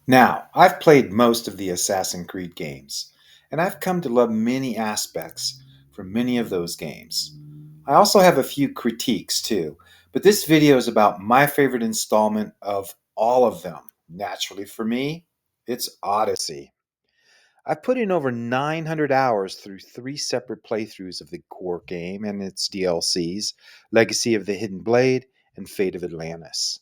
Now, I've played most of the Assassin's Creed games, and I've come to love many aspects from many of those games. I also have a few critiques too, but this video is about my favorite installment of all of them. Naturally, for me, it's Odyssey. I've put in over 900 hours through three separate playthroughs of the core game and its DLCs: Legacy of the Hidden Blade and Fate of Atlantis.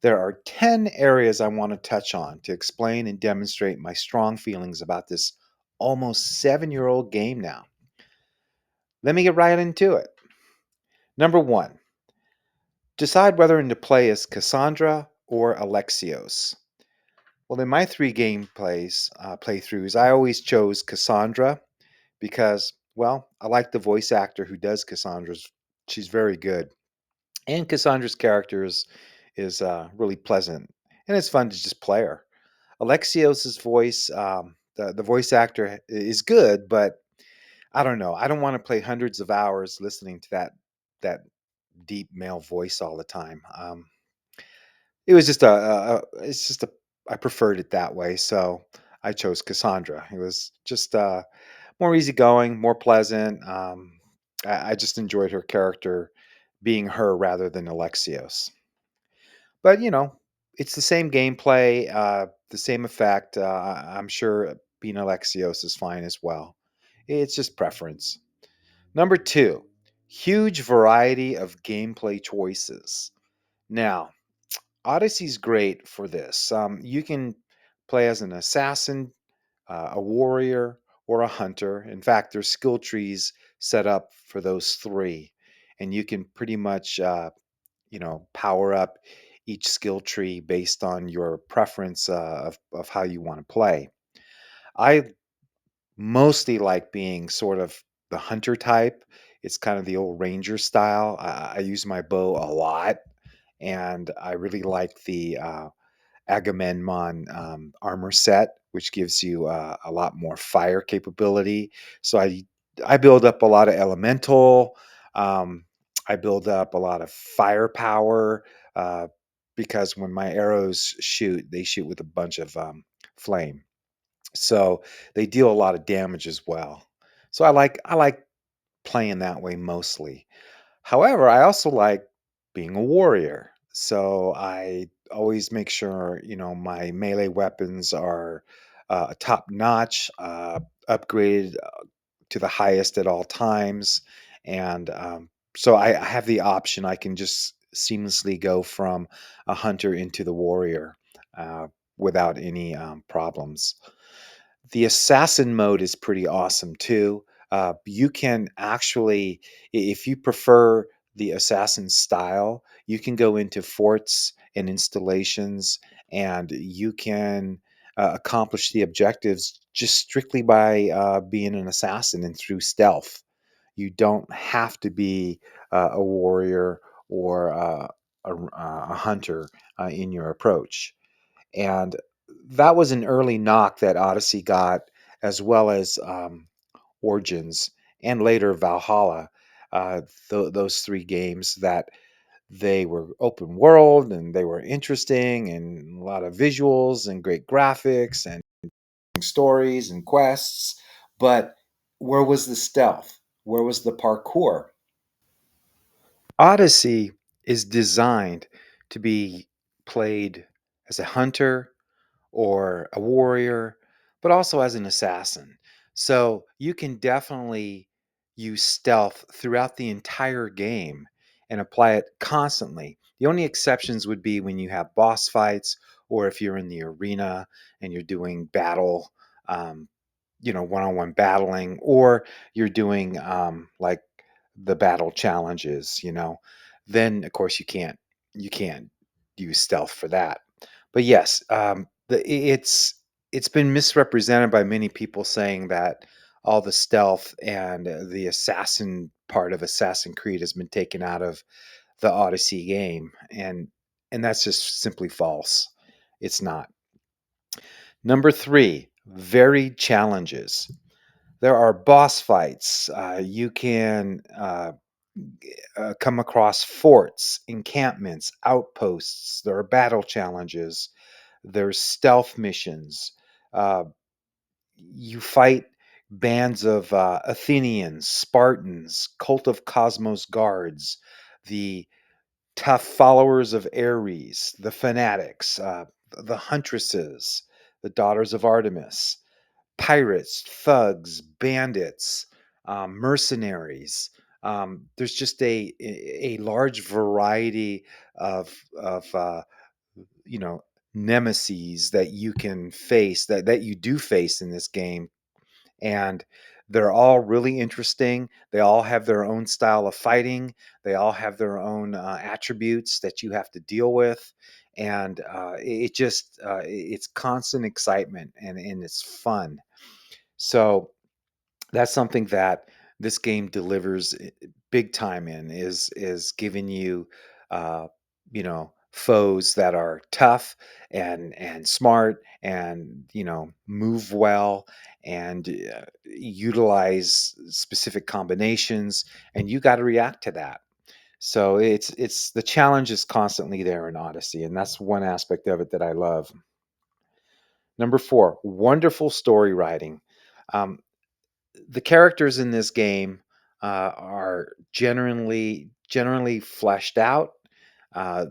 There are 10 areas I want to touch on to explain and demonstrate my strong feelings about this almost 7-year-old game now. Let me get right into it. Number one, decide whether to play as Cassandra or Alexios. Well, in my three playthroughs, I always chose Cassandra because, well, I like the voice actor who does Cassandra's. She's very good. And Cassandra's character is really pleasant, and it's fun to just play her. Alexios's voice, the voice actor is good, but I don't know. I don't want to play hundreds of hours listening to that deep male voice all the time. It was just it's just a, I preferred it that way, so I chose Cassandra. It was just more easygoing, more pleasant. I just enjoyed her character being her rather than Alexios. But it's the same gameplay, the same effect. I'm sure being Alexios is fine as well. It's just preference. Number two, huge variety of gameplay choices. Now, Odyssey's great for this. You can play as an assassin, a warrior, or a hunter. In fact, there's skill trees set up for those three, and you can pretty much power up each skill tree based on your preference of how you want to play. I mostly like being sort of the hunter type. It's kind of the old ranger style. I use my bow a lot, and I really like the Agamemnon armor set, which gives you a lot more fire capability. So I build up a lot of elemental. Um, I build up a lot of firepower uh, because when my arrows shoot, they shoot with a bunch of flame. So they deal a lot of damage as well. So I like playing that way mostly. However, I also like being a warrior. So I always make sure, my melee weapons are top notch, upgraded to the highest at all times. And so I have the option. I can just seamlessly go from a hunter into the warrior without any problems. The assassin mode is pretty awesome too. You can actually, if you prefer the assassin style, you can go into forts and installations, and you can accomplish the objectives just strictly by being an assassin and through stealth. You don't have to be a warrior or a hunter in your approach. And that was an early knock that Odyssey got, as well as Origins and later Valhalla. Those three games that they were open world and they were interesting and a lot of visuals and great graphics and stories and quests. But where was the stealth? Where was the parkour? Odyssey is designed to be played as a hunter or a warrior, but also as an assassin. So you can definitely use stealth throughout the entire game and apply it constantly. The only exceptions would be when you have boss fights or if you're in the arena and you're doing battle, um, one-on-one battling, or you're doing like the battle challenges, then of course you can't use stealth for that. But yes, it's been misrepresented by many people saying that all the stealth and the assassin part of Assassin's Creed has been taken out of the Odyssey game, and that's just simply false. It's not. Number three, varied challenges. There are boss fights. You can come across forts, encampments, outposts. There are battle challenges. There's stealth missions. Uh, you fight bands of Athenians, Spartans, Cult of Cosmos guards, the tough followers of Ares, the fanatics, the huntresses, the daughters of Artemis, pirates, thugs, bandits, mercenaries. There's just a large variety of you know nemesis that you can face that you do face in this game, and they're all really interesting. They all have their own style of fighting. They all have their own attributes that you have to deal with, and it just it's constant excitement, and it's fun. So that's something that this game delivers big time in is giving you foes that are tough and smart and move well and utilize specific combinations, and you got to react to that. So it's the challenge is constantly there in Odyssey, and that's one aspect of it that I love. Number 4, wonderful story writing. um, the characters in this game are generally fleshed out. Uh,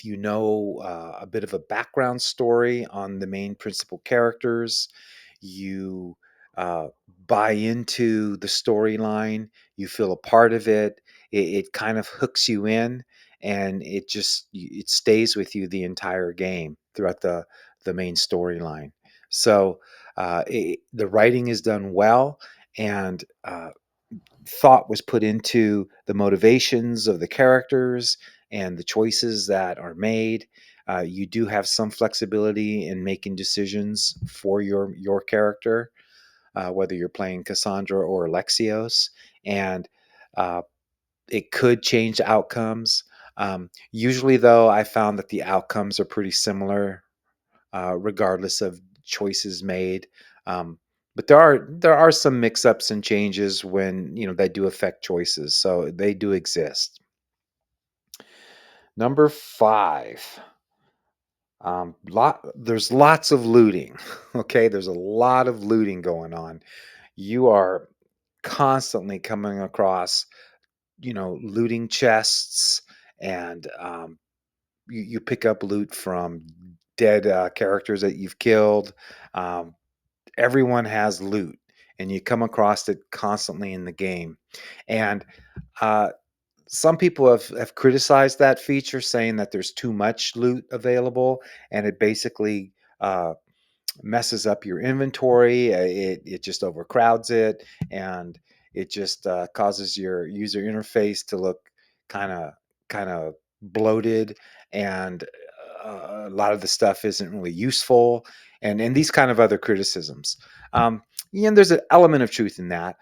a bit of a background story on the main principal characters. You uh, buy into the storyline. You feel a part of it. It kind of hooks you in, and it stays with you the entire game throughout the main storyline. So the writing is done well, and thought was put into the motivations of the characters and the choices that are made. You do have some flexibility in making decisions for your character, whether you're playing Cassandra or Alexios, and uh, it could change outcomes. Usually, though, I found that the outcomes are pretty similar regardless of choices made. Um, but there are some mix-ups and changes when that do affect choices, so they do exist. Number 5, there's lots of looting. Okay, there's a lot of looting going on. You are constantly coming across looting chests, and you pick up loot from dead characters that you've killed. Um, Everyone has loot, and you come across it constantly in the game. And uh, some people have criticized that feature, saying that there's too much loot available, and it basically messes up your inventory. It just overcrowds it, and it just causes your user interface to look kind of bloated, and a lot of the stuff isn't really useful, and these kind of other criticisms. Um, and there's an element of truth in that,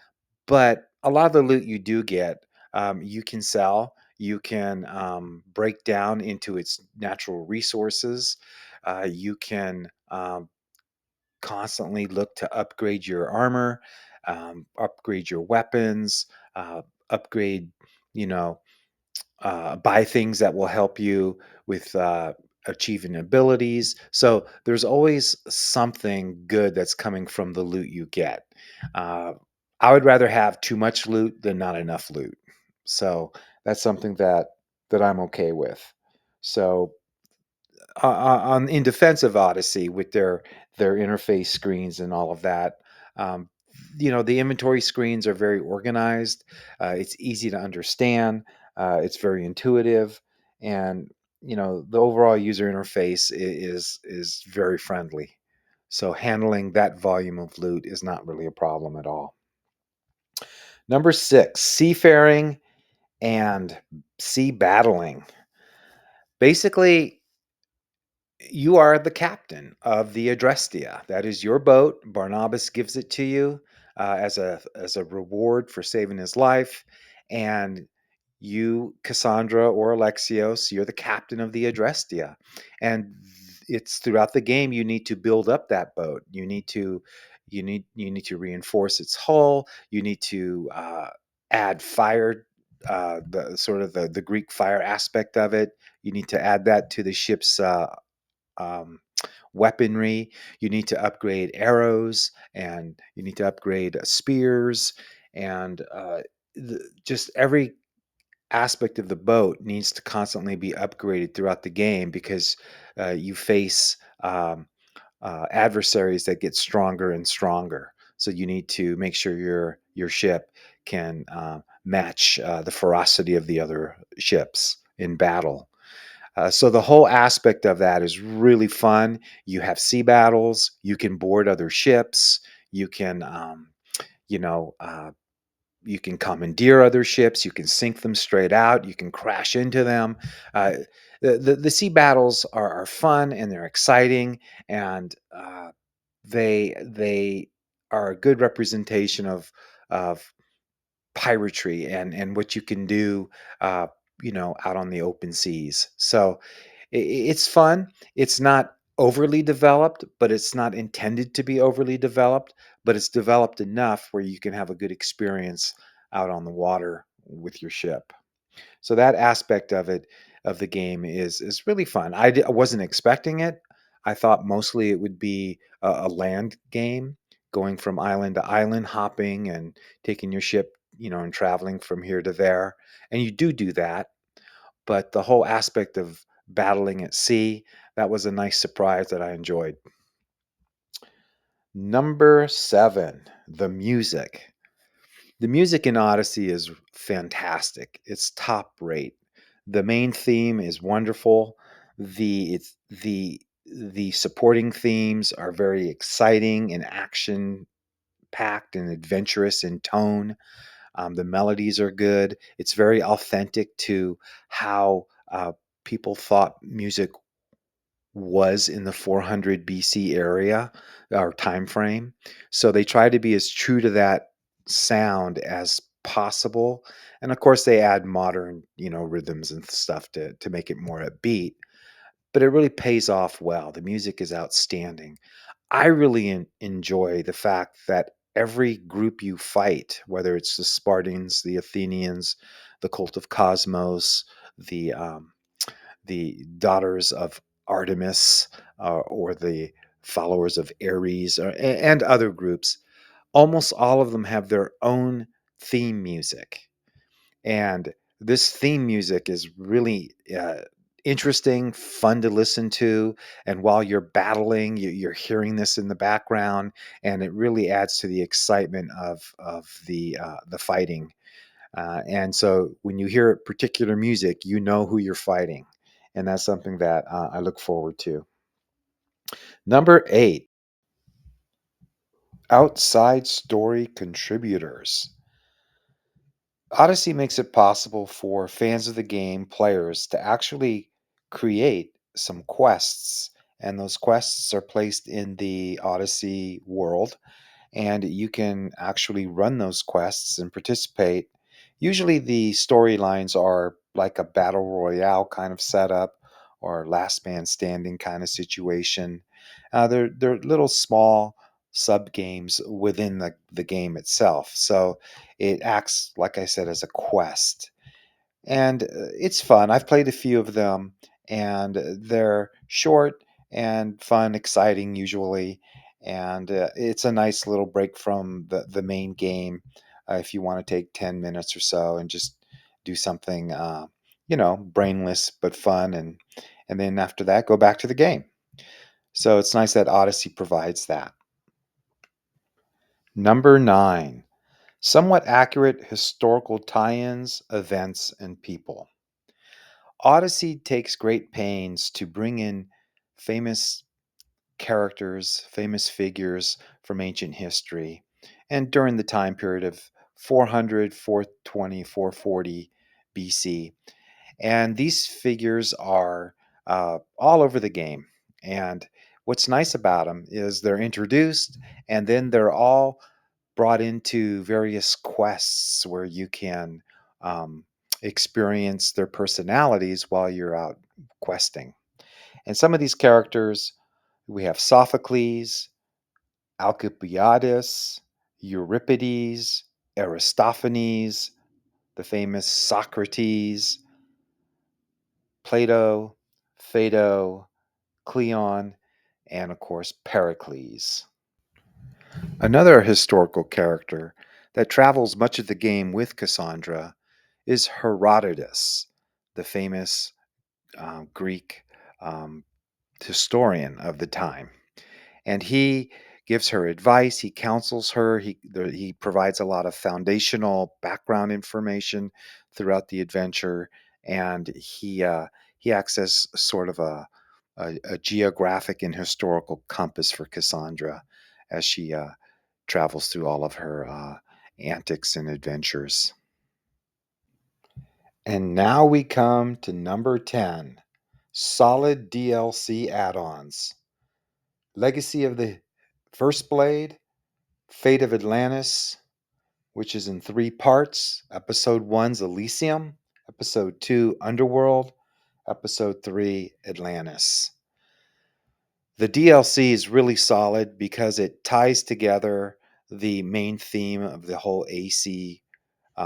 but a lot of the loot you do get, you can sell. You can break down into its natural resources. You can constantly look to upgrade your armor, upgrade your weapons, upgrade, you know, buy things that will help you with achieving abilities. So there's always something good that's coming from the loot you get. Uh, I would rather have too much loot than not enough loot. So that's something that I'm okay with. So on in defense of Odyssey with their interface screens and all of that. Um, the inventory screens are very organized. It's easy to understand. It's very intuitive, and the overall user interface is very friendly. So handling that volume of loot is not really a problem at all. Number 6, seafaring and sea battling. Basically, you are the captain of the Adrestia. That is your boat. Barnabas gives it to you as a reward for saving his life, and you, Cassandra or Alexios, you're the captain of the Adrestia, and it's throughout the game you need to build up that boat. You need to reinforce its hull. You need to add fire, the sort of the Greek fire aspect of it. You need to add that to the ship's um, weaponry. You need to upgrade arrows, and you need to upgrade spears, and just every aspect of the boat needs to constantly be upgraded throughout the game because you face adversaries that get stronger and stronger. So you need to make sure your ship can match the ferocity of the other ships in battle. So the whole aspect of that is really fun. You have sea battles. You can board other ships. You can, you know, uh, you can commandeer other ships. You can sink them straight out. You can crash into them. Uh, the sea battles are fun and they're exciting, and they are a good representation of piratry and what you can do, uh, out on the open seas. So it's fun. It's not overly developed, but it's not intended to be overly developed, but it's developed enough where you can have a good experience out on the water with your ship. So that aspect of the game is really fun. I wasn't expecting it. I thought mostly it would be a land game, going from island to island, hopping and taking your ship, and traveling from here to there. And you do that, but the whole aspect of battling at sea, that was a nice surprise that I enjoyed. Number 7, the music. The music in Odyssey is fantastic. It's top rate. The main theme is wonderful. The supporting themes are very exciting and action packed and adventurous in tone. The melodies are good. It's very authentic to how people thought music was in the 400 BC area or time frame. So they try to be as true to that sound as possible. And of course they add modern, rhythms and stuff to make it more upbeat, but it really pays off well. The music is outstanding. I really enjoy the fact that every group you fight, whether it's the Spartans, the Athenians, the cult of Cosmos, the the daughters of Artemis, or the followers of Ares, and other groups, almost all of them have their own theme music. And this theme music is really interesting, fun to listen to. And while you're battling, you're hearing this in the background, and it really adds to the excitement of the fighting. And so when you hear particular music, you know who you're fighting. And that's something that I look forward to. Number 8, outside story contributors. Odyssey makes it possible for fans of the game, players, to actually create some quests. And those quests are placed in the Odyssey world, and you can actually run those quests and participate. Usually, the storylines are like a battle royale kind of setup or last man standing kind of situation. They're little small sub games within the game itself. So it acts, like I said, as a quest, and it's fun. I've played a few of them, and they're short and fun, exciting usually, and it's a nice little break from the main game. If you want to take 10 minutes or so and just do something, brainless but fun, and then after that, go back to the game. So it's nice that Odyssey provides that. Number 9, somewhat accurate historical tie-ins, events, and people. Odyssey takes great pains to bring in famous characters, famous figures from ancient history, and during the time period of 400, 420, 440 BC. And these figures are all over the game. And what's nice about them is they're introduced, and then they're all brought into various quests where you can um, experience their personalities while you're out questing. And some of these characters, we have Sophocles, Alcibiades, Euripides, Aristophanes, the famous Socrates, Plato, Phaedo, Cleon, and, of course, Pericles. Another historical character that travels much of the game with Cassandra is Herodotus, the famous Greek um, historian of the time. And he gives her advice, he counsels her, he provides a lot of foundational background information throughout the adventure, and he acts as sort of a geographic and historical compass for Cassandra as she travels through all of her antics and adventures. And now we come to number 10, solid DLC add-ons. Legacy of the First Blade, Fate of Atlantis, which is in 3 parts. Episode 1's Elysium, Episode 2 Underworld, Episode 3 Atlantis. The DLC is really solid because it ties together the main theme of the whole AC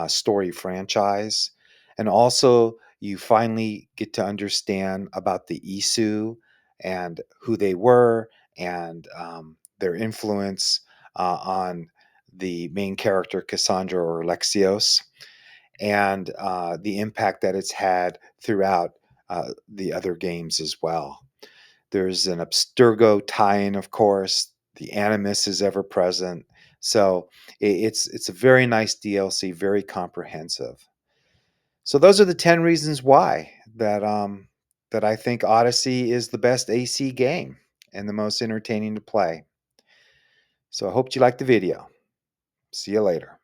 story franchise. And also, you finally get to understand about the Isu and who they were and their influence on the main character, Cassandra or Alexios, and the impact that it's had throughout the other games as well. There's an Abstergo tie-in, of course. The Animus is ever present. So it's a very nice DLC, very comprehensive. So those are the 10 reasons why that I think Odyssey is the best AC game and the most entertaining to play. So I hope you liked the video. See you later.